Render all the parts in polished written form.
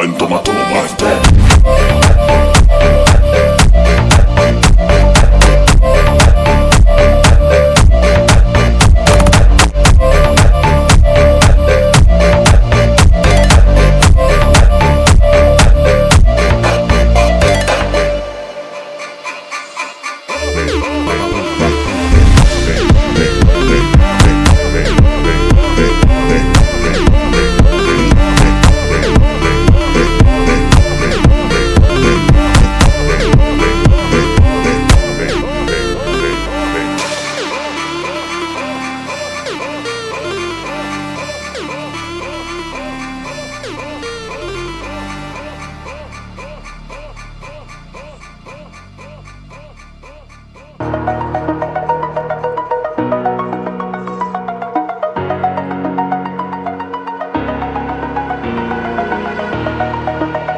find tomato más dead.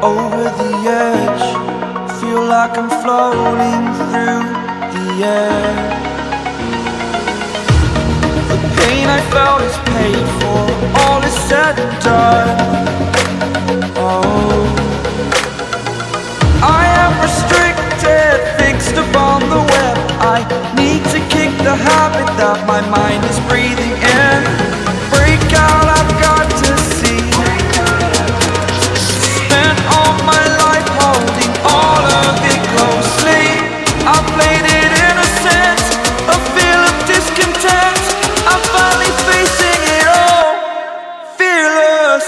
Over the edge, feel like I'm floating through the air. The pain I felt is paid for, all is said and done. Oh, I am restricted, fixed upon the web. I need to kick the habit that my mind is breathing in. Break out, I've got to see. Spent all my life holding all of it closely. I played it innocent, a feel of discontent. I'm finally facing it all, fearless.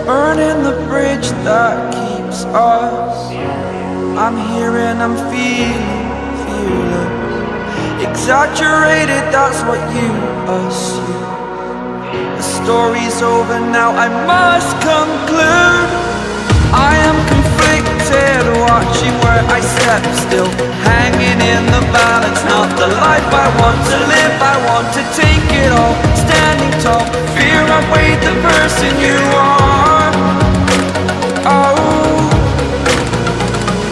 Burning the bridge that keeps us. I'm here and I'm feeling fearless. Exaggerated, that's what you assume. The story's over now, I must conclude. I am conflicted, watching where I step still, hanging in the balance. Not the life I want to live, I want to take it all. Standing tall, fear I weighed the person you are. Oh,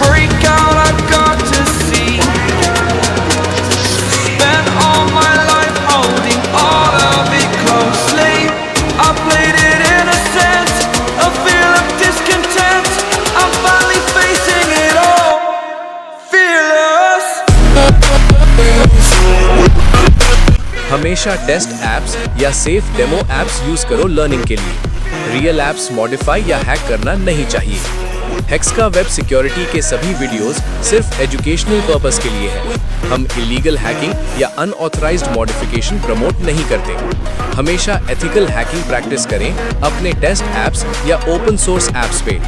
break out, I've got to see. Spent all my life holding all of it closely. I played it innocent, a feel of discontent. I'm finally facing it all, fearless. हमेशा test apps या safe demo apps use करो learning के लिए। Real apps modify या hack करना नहीं चाहिए। Hex का वेब सिक्योरिटी के सभी वीडियोस सिर्फ एजुकेशनल पर्पस के लिए है। हम इलीगल हैकिंग या अनऑथराइज्ड मॉडिफिकेशन प्रमोट नहीं करते। हमेशा एथिकल हैकिंग प्रैक्टिस करें अपने टेस्ट एप्स या ओपन सोर्स एप्स पे।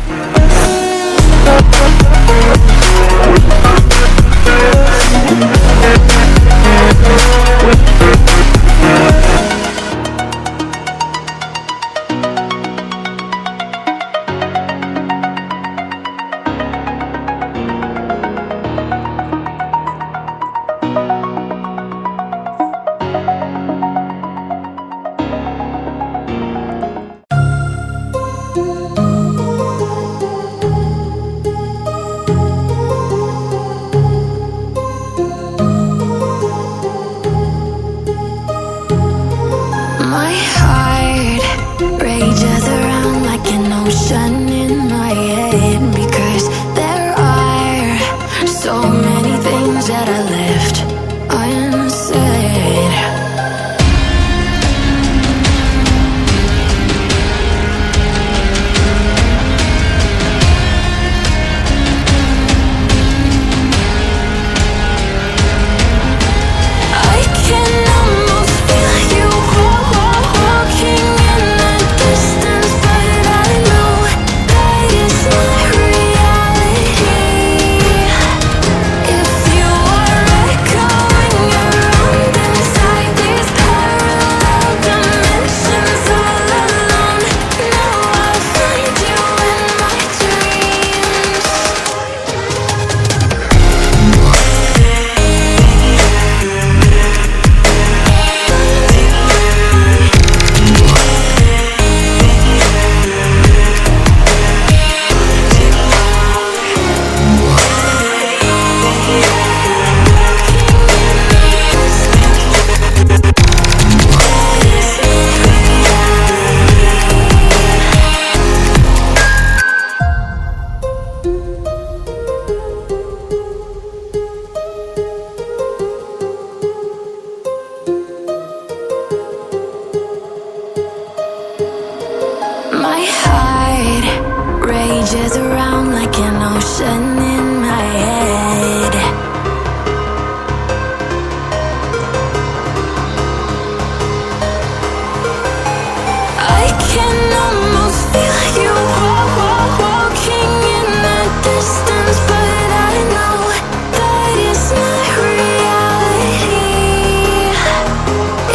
changes around like an ocean in my head. I can almost feel you walking in the distance, but I know that it's not reality.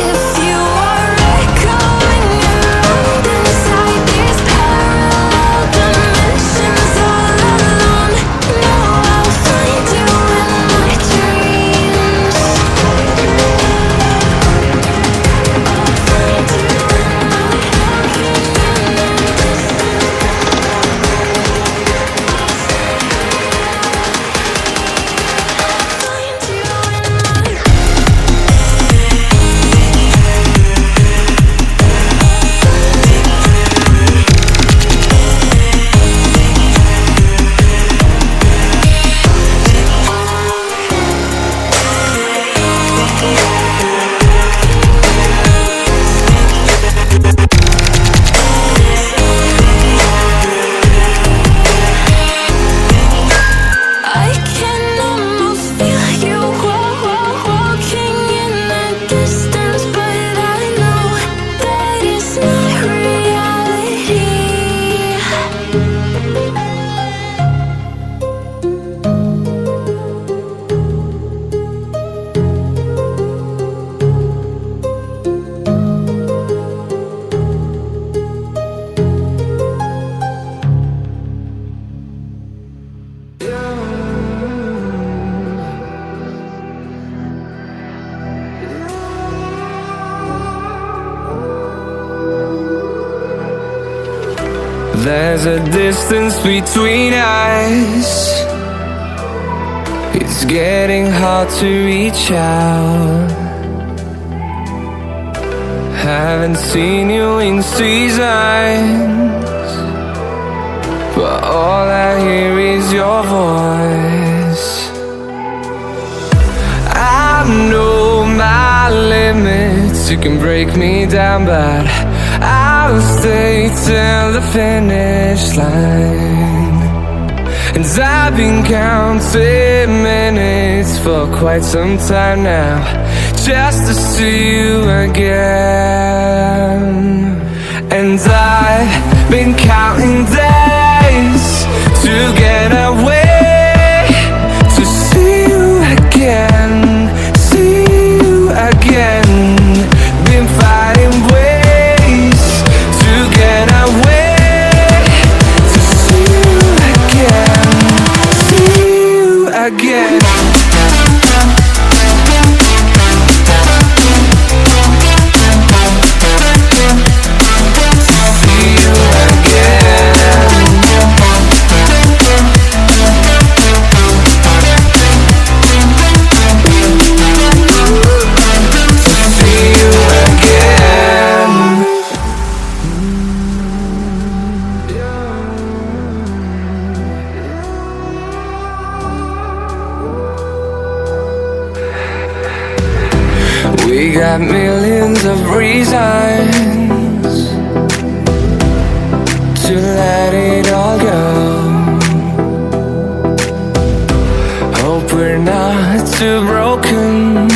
If you are echoing around inside these parallel dimensions all alone, know I'll find you in my dreams. I'll find you in my walking in the distance. Find you in my I can almost feel you walking in the distance, but I know that it's not reality. There's a distance between us. It's getting hard to reach out. Haven't seen you in seasons, but all I hear is your voice. I know my limits, you can break me down, but I'll stay till the finish line. And I've been counting minutes for quite some time now, just to see you again. And I've been counting days to get away, to see you again, see you again. Been fighting ways to get away, to see you again, see you again. See you again. See you again. We got millions of reasons to let it all go. Hope we're not too broken